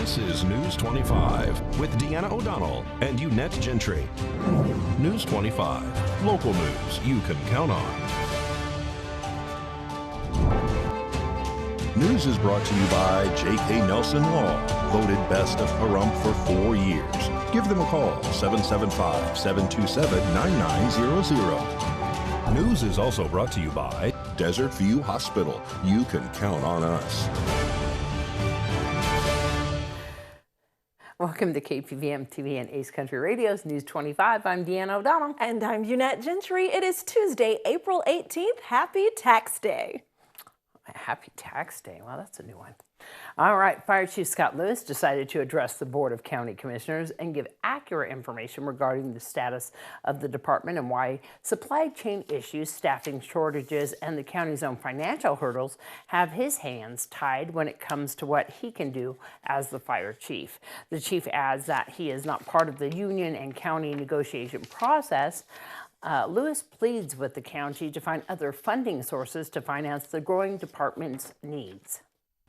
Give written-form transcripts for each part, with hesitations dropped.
This is News 25 with Deanna O'Donnell and Unette Gentry. News 25, local news you can count on. News is brought to you by J.K. Nelson Law, voted best of Pahrump for 4 years. Give them a call, 775-727-9900. News is also brought to you by Desert View Hospital. You can count on us. Welcome to KPVM TV and Ace Country Radio's News 25. I'm Deanna O'Donnell. And I'm Unette Gentry. It is Tuesday, April 18th. Happy Tax Day. Happy Tax Day. Well, that's a new one. All right, Fire Chief Scott Lewis decided to address the Board of County Commissioners and give accurate information regarding the status of the department and why supply chain issues, staffing shortages, and the county's own financial hurdles have his hands tied when it comes to what he can do as the fire chief. The chief adds that he is not part of the union and county negotiation process. Lewis pleads with the county to find other funding sources to finance the growing department's needs.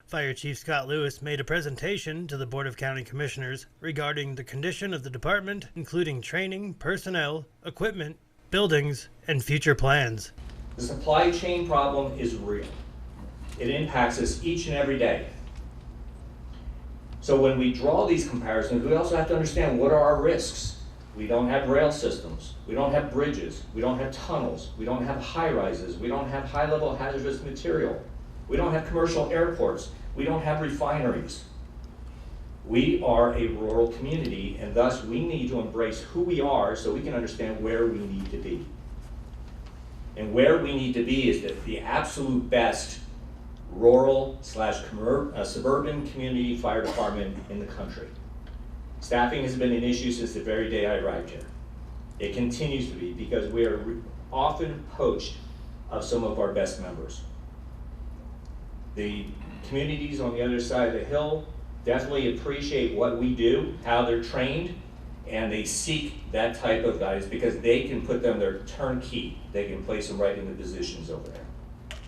Fire Chief Scott Lewis made a presentation to the Board of County Commissioners regarding the condition of the department, including training, personnel, equipment, buildings, and future plans. The supply chain problem is real. It impacts us each and every day. So when we draw these comparisons, we also have to understand what are our risks. We don't have rail systems, we don't have bridges, we don't have tunnels, we don't have high-rises, we don't have high-level hazardous material, we don't have commercial airports, we don't have refineries. We are a rural community, and thus we need to embrace who we are so we can understand where we need to be. And where we need to be is the absolute best rural / suburban community fire department in the country. Staffing has been an issue since the very day I arrived here. It continues to be because we are often poached of some of our best members. The communities on the other side of the hill definitely appreciate what we do, how they're trained, and they seek that type of guidance because they can put them their turnkey. They can place them right in the positions over there.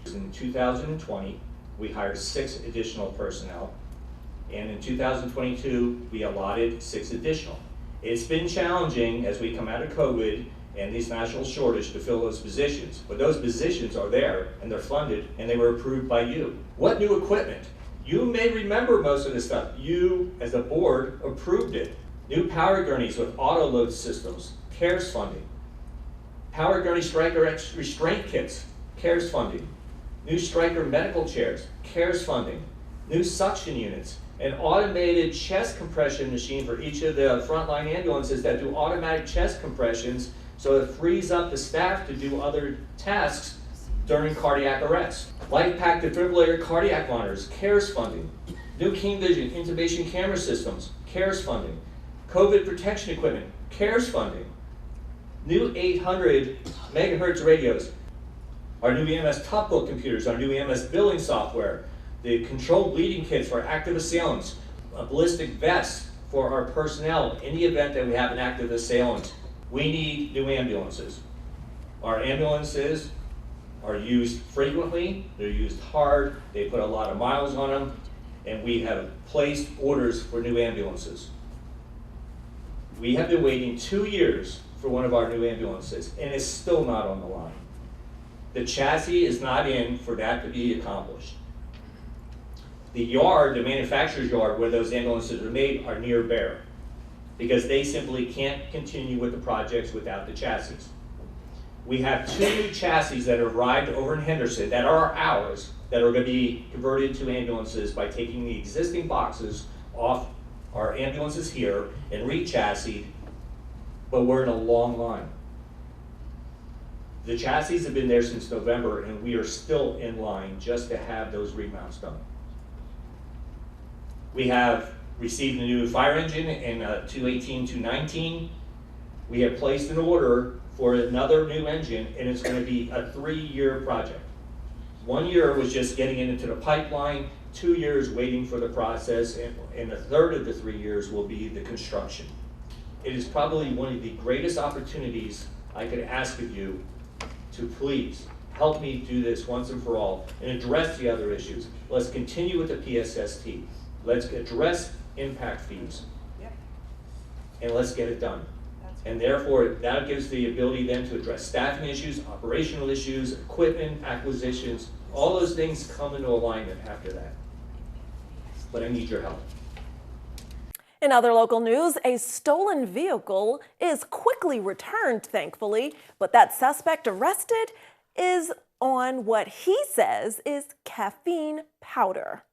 In 2020, we hired 6 additional personnel. And in 2022, we allotted 6 additional. It's been challenging as we come out of COVID and this national shortage to fill those positions. But those positions are there and they're funded and they were approved by you. What new equipment? You may remember most of this stuff. You, as a board, approved it. New power gurneys with auto load systems, CARES funding. Power gurney striker restraint kits, CARES funding. New striker medical chairs, CARES funding. New suction units. An automated chest compression machine for each of the frontline ambulances that do automatic chest compressions, so it frees up the staff to do other tasks during cardiac arrest. LifePak defibrillator cardiac monitors, CARES funding. New King Vision intubation camera systems, CARES funding. COVID protection equipment, CARES funding. New 800 megahertz radios. Our new EMS top book computers, our new EMS billing software. The controlled bleeding kits for active assailants, a ballistic vest for our personnel in the event that we have an active assailant. We need new ambulances. Our ambulances are used frequently, they're used hard, they put a lot of miles on them, and we have placed orders for new ambulances. We have been waiting 2 years for one of our new ambulances, and it's still not on the line. The chassis is not in for that to be accomplished. The yard, the manufacturer's yard where those ambulances are made are near bare because they simply can't continue with the projects without the chassis. We have 2 new chassis that have arrived over in Henderson that are ours that are going to be converted to ambulances by taking the existing boxes off our ambulances here and re-chassised, but we're in a long line. The chassis have been there since November and we are still in line just to have those remounts done. We have received a new fire engine in 218-219. We have placed an order for another new engine, and it's going to be a 3-year project. 1 year was just getting it into the pipeline, 2 years waiting for the process, and a third of the 3 years will be the construction. It is probably one of the greatest opportunities I could ask of you to please help me do this once and for all and address the other issues. Let's continue with the PSST. Let's address impact fees. And let's get it done. And therefore, that gives the ability then to address staffing issues, operational issues, equipment, acquisitions, all those things come into alignment after that. But I need your help. In other local news, a stolen vehicle is quickly returned, thankfully, but that suspect arrested is on what he says is caffeine powder.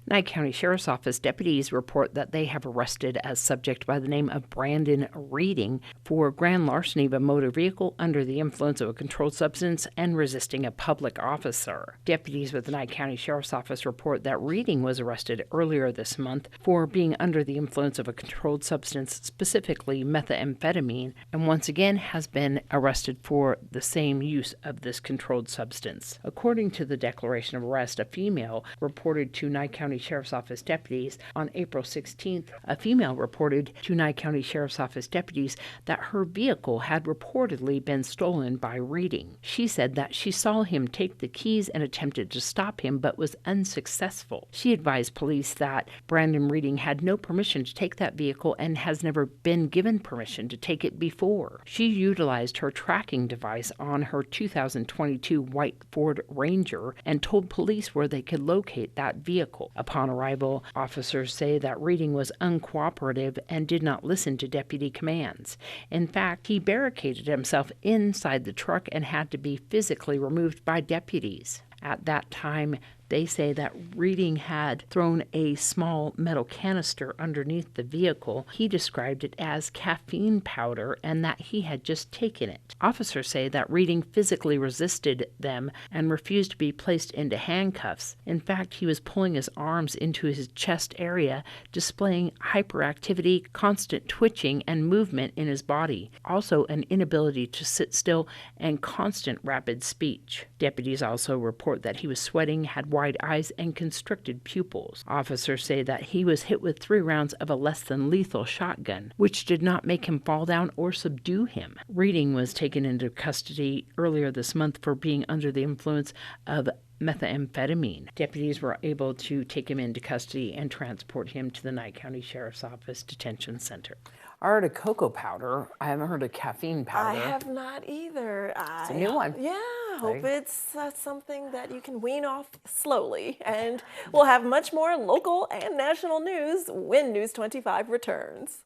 Nye County Sheriff's Office deputies report that they have arrested a subject by the name of Brandon Reading for grand larceny of a motor vehicle under the influence of a controlled substance and resisting a public officer. Deputies with the Nye County Sheriff's Office report that Reading was arrested earlier this month for being under the influence of a controlled substance, specifically methamphetamine, and once again has been arrested for the same use of this controlled substance. According to the declaration of arrest, a female reported to Nye County Sheriff's Office deputies on April 16th. A female reported to Nye County Sheriff's Office deputies that her vehicle had reportedly been stolen by Reading. She said that she saw him take the keys and attempted to stop him, but was unsuccessful. She advised police that Brandon Reading had no permission to take that vehicle and has never been given permission to take it before. She utilized her tracking device on her 2022 white Ford Ranger and told police where they could locate that vehicle. Upon arrival, officers say that Reading was uncooperative and did not listen to deputy commands. In fact, he barricaded himself inside the truck and had to be physically removed by deputies. At that time, they say that Reading had thrown a small metal canister underneath the vehicle. He described it as caffeine powder and that he had just taken it. Officers say that Reading physically resisted them and refused to be placed into handcuffs. In fact, he was pulling his arms into his chest area, displaying hyperactivity, constant twitching, and movement in his body. Also, an inability to sit still and constant rapid speech. Deputies also report that he was sweating, had wide eyes, and constricted pupils. Officers say that he was hit with 3 rounds of a less than lethal shotgun, which did not make him fall down or subdue him. Reading was taken into custody earlier this month for being under the influence of methamphetamine. Deputies were able to take him into custody and transport him to the Nye County Sheriff's Office Detention Center. I heard of cocoa powder. I haven't heard of caffeine powder. I have not either. It's a new one. Yeah, hope it's something that you can wean off slowly. And we'll have much more local and national news when News 25 returns.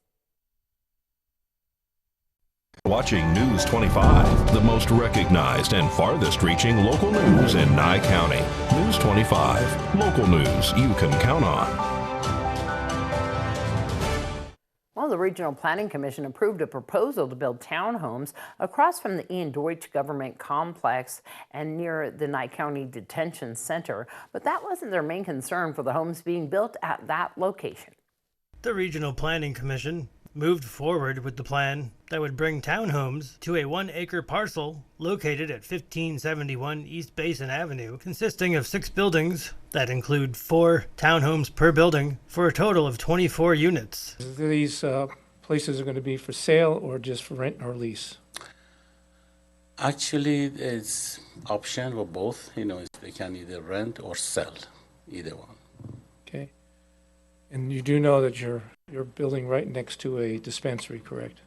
Watching News 25, the most recognized and farthest reaching local news in Nye County. News 25, local news you can count on. Well, the Regional Planning Commission approved a proposal to build townhomes across from the Ian Deutsch Government Complex and near the Nye County Detention Center, but that wasn't their main concern for the homes being built at that location. The Regional Planning Commission moved forward with the plan that would bring townhomes to a 1-acre parcel located at 1571 East Basin Avenue, consisting of 6 buildings that include 4 townhomes per building for a total of 24 units. These places are going to be for sale or just for rent or lease? Actually, it's option for both. They can either rent or sell, either one. Okay. And you do know that you're building right next to a dispensary, correct?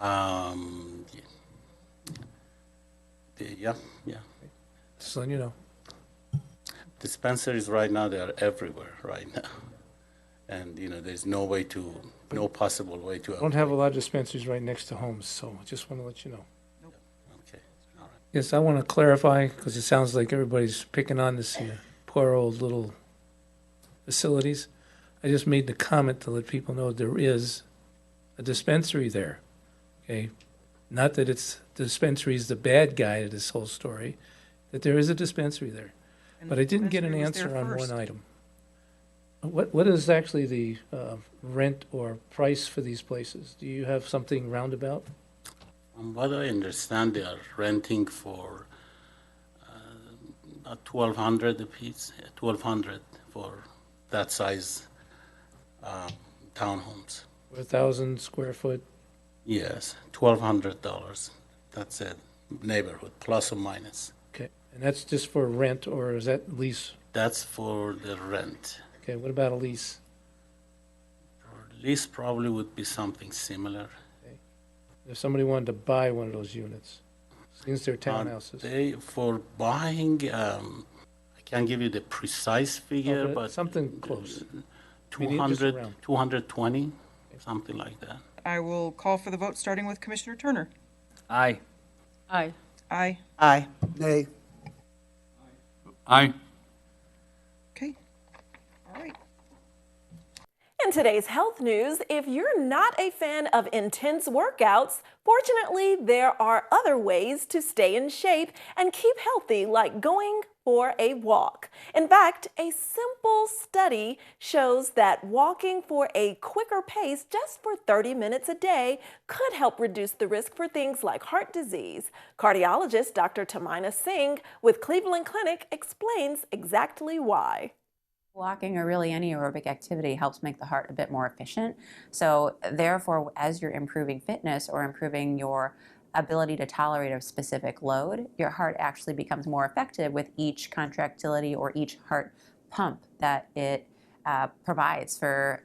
Yeah. Just letting you know. Dispensaries right now, they are everywhere right now. And, there's no possible way to. I don't have a lot of dispensaries right next to homes, so I just want to let you know. Okay, all right. Yes, I want to clarify, because it sounds like everybody's picking on this poor old little facilities. I just made the comment to let people know there is a dispensary there, okay? Not that the dispensary is the bad guy to this whole story, that there is a dispensary there. But I didn't get an answer on one item. What is actually the rent or price for these places? Do you have something roundabout? From what I understand, they are renting for about $1,200 a piece, $1,200 for that size townhomes. 1,000 square foot? Yes, $1,200. That's it, neighborhood, plus or minus. Okay, and that's just for rent, or is that lease? That's for the rent. Okay, what about a lease? Lease probably would be something similar. If somebody wanted to buy one of those units, since they're Uh, townhouses. for buying, I can't give you the precise figure, but something close. I mean, just 200, around. 220, something like that. I will call for the vote, starting with Commissioner Turner. Aye. Aye. Aye. Aye. Nay. Aye. Okay. All right. In today's health news, if you're not a fan of intense workouts, fortunately, there are other ways to stay in shape and keep healthy, like going for a walk. In fact, a simple study shows that walking for a quicker pace just for 30 minutes a day could help reduce the risk for things like heart disease. Cardiologist Dr. Tamina Singh with Cleveland Clinic explains exactly why. Walking or really any aerobic activity helps make the heart a bit more efficient. So therefore, as you're improving fitness or improving your ability to tolerate a specific load, your heart actually becomes more effective with each contractility or each heart pump that it provides for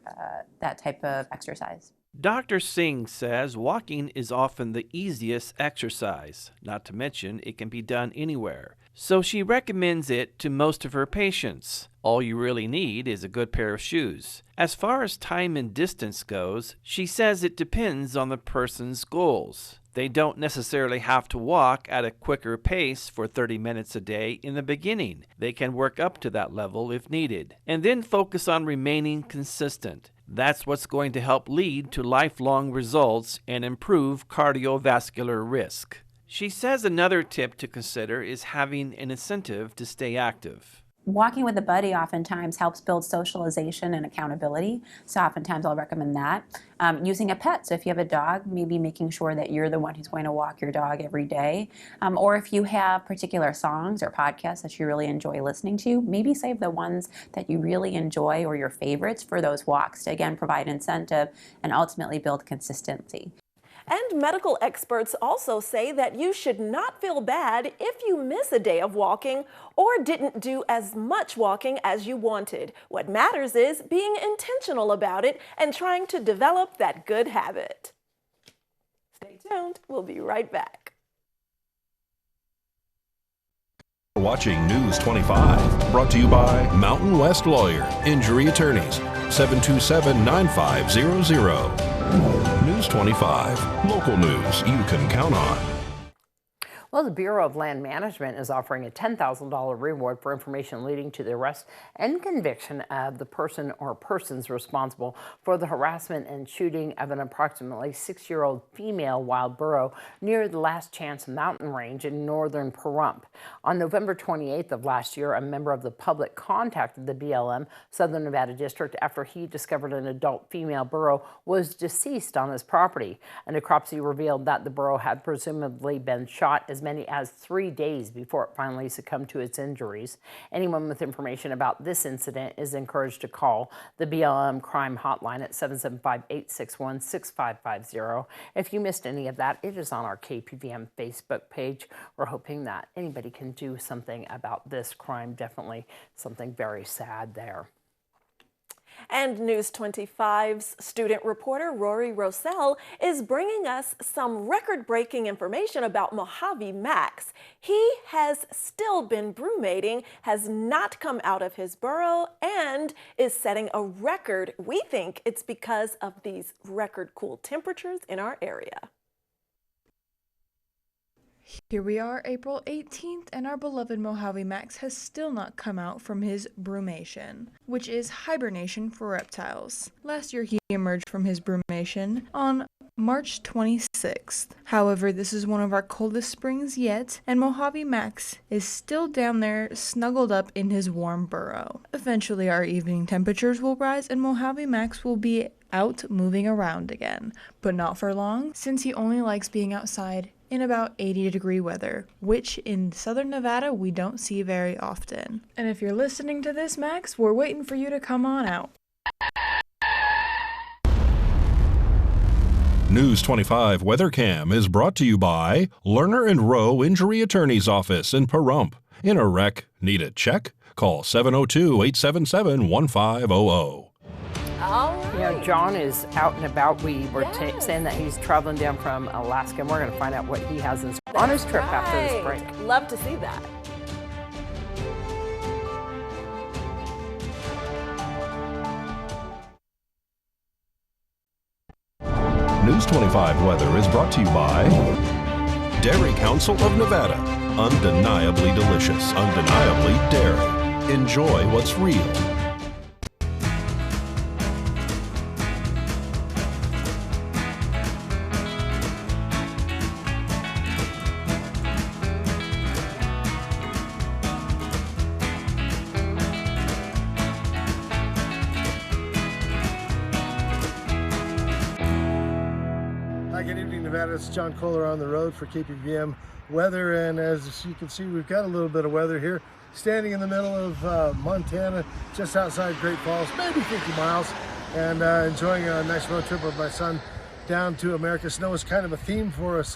that type of exercise. Dr. Singh says walking is often the easiest exercise, not to mention it can be done anywhere. So she recommends it to most of her patients. All you really need is a good pair of shoes. As far as time and distance goes, she says it depends on the person's goals. They don't necessarily have to walk at a quicker pace for 30 minutes a day in the beginning. They can work up to that level if needed, and then focus on remaining consistent. That's what's going to help lead to lifelong results and improve cardiovascular risk. She says another tip to consider is having an incentive to stay active. Walking with a buddy oftentimes helps build socialization and accountability, so oftentimes I'll recommend that. Using a pet, so if you have a dog, maybe making sure that you're the one who's going to walk your dog every day. Or if you have particular songs or podcasts that you really enjoy listening to, maybe save the ones that you really enjoy or your favorites for those walks to again provide incentive and ultimately build consistency. And medical experts also say that you should not feel bad if you miss a day of walking or didn't do as much walking as you wanted. What matters is being intentional about it and trying to develop that good habit. Stay tuned. We'll be right back. Watching News 25, brought to you by Mountain West Lawyer, Injury Attorneys, 727-9500. News 25, local news you can count on. Well, the Bureau of Land Management is offering a $10,000 reward for information leading to the arrest and conviction of the person or persons responsible for the harassment and shooting of an approximately 6-year-old female wild burro near the Last Chance mountain range in northern Pahrump. On November 28th of last year, a member of the public contacted the BLM Southern Nevada District after he discovered an adult female burro was deceased on his property. A necropsy revealed that the burro had presumably been shot as many as 3 days before it finally succumbed to its injuries. Anyone with information about this incident is encouraged to call the BLM crime hotline at 775-861-6550. If you missed any of that, it is on our KPVM Facebook page. We're hoping that anybody can do something about this crime. Definitely something very sad there. And News 25's student reporter Rory Rosell is bringing us some record-breaking information about Mojave Max. He has still been brumating, has not come out of his burrow, and is setting a record. We think it's because of these record cool temperatures in our area. Here we are, April 18th, and our beloved Mojave Max has still not come out from his brumation, which is hibernation for reptiles. Last year he emerged from his brumation on March 26th. However, this is one of our coldest springs yet, and Mojave Max is still down there snuggled up in his warm burrow. Eventually our evening temperatures will rise and Mojave Max will be out moving around again, but not for long, since he only likes being outside in about 80-degree weather, which in southern Nevada we don't see very often. And if you're listening to this, Max, we're waiting for you to come on out. News 25 WeatherCam is brought to you by Lerner and Rowe Injury Attorney's Office in Pahrump In a wreck, need a check? Call 702-877-1500. All You know, right. John is out and about. We were saying that he's traveling down from Alaska, and we're going to find out what he has in store on his trip after this break. Love to see that. News 25 weather is brought to you by Dairy Council of Nevada. Undeniably delicious, undeniably dairy. Enjoy what's real. Hi, good evening, Nevada. It's John Kohler on the road for KPVM weather, and as you can see, we've got a little bit of weather here. Standing in the middle of Montana, just outside Great Falls, maybe 50 miles, and enjoying a nice road trip with my son down to America. Snow is kind of a theme for us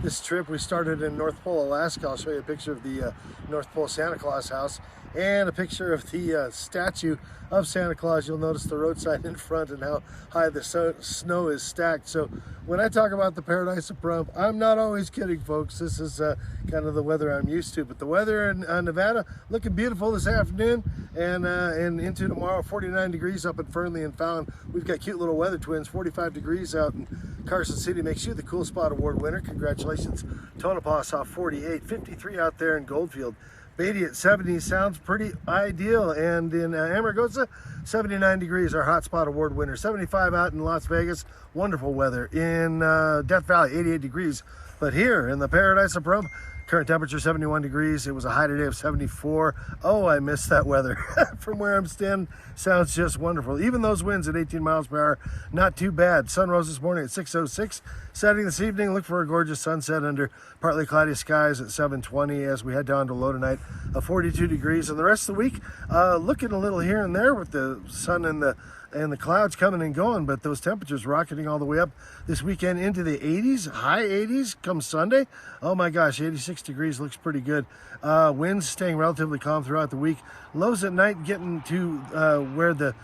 this trip. We started in North Pole, Alaska. I'll show you a picture of the North Pole Santa Claus house and a picture of the statue of Santa Claus. You'll notice the roadside in front and how high the snow is stacked. So when I talk about the paradise of Pahrump, I'm not always kidding, folks. This is kind of the weather I'm used to. But the weather in Nevada looking beautiful this afternoon and into tomorrow. 49 degrees up in Fernley and Fallon. We've got cute little weather twins. 45 degrees out in Carson City makes you the Cool Spot Award winner. Congratulations. Tonopah saw 48. 53 out there in Goldfield. Beatty at 70 sounds pretty ideal, and in Amargosa, 79 degrees, our Hot Spot Award winner. 75 out in Las Vegas, wonderful weather. In Death Valley, 88 degrees. But here in the paradise of Pahrump, current temperature 71 degrees. It was a high today of 74. Oh, I miss that weather. From where I'm standing, sounds just wonderful. Even those winds at 18 miles per hour, not too bad. Sun rose this morning at 6:06. Setting this evening, look for a gorgeous sunset under partly cloudy skies at 7:20 as we head down to low tonight of 42 degrees. And the rest of the week, looking a little here and there with the sun and the clouds coming and going, but those temperatures rocketing all the way up this weekend into the 80s, high 80s come Sunday. Oh my gosh, 86 degrees looks pretty good. Winds staying relatively calm throughout the week. Lows at night getting to where the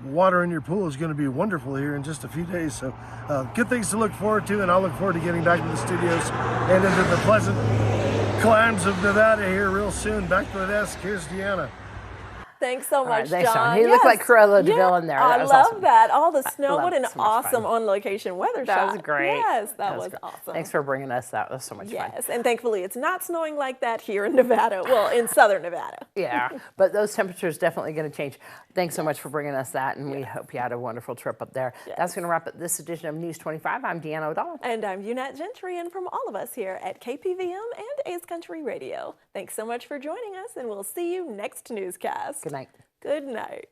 water in your pool is going to be wonderful here in just a few days. So good things to look forward to, and I'll look forward to getting back to the studios and into the pleasant climes of Nevada here real soon. Back to the desk. Here's Deanna. Thanks so much, thanks, John. He looked like Cruella de Vil in there. I That was love awesome. that. All the snow. loved What an it. So much awesome fun. on-location weather That shot. was great. Yes, that was great. awesome. Thanks for bringing us that. That was so much fun. Yes, and thankfully it's not snowing like that here in Nevada. Well, in southern Nevada. Yeah, but those temperatures definitely going to change. Thanks so much for bringing us that, and we hope you had a wonderful trip up there. That's going to wrap up this edition of News 25. I'm Deanna O'Donnell. And I'm Unat Gentry, and from all of us here at KPVM and A's Country Radio, thanks so much for joining us, and we'll see you next newscast. Good night. Good night.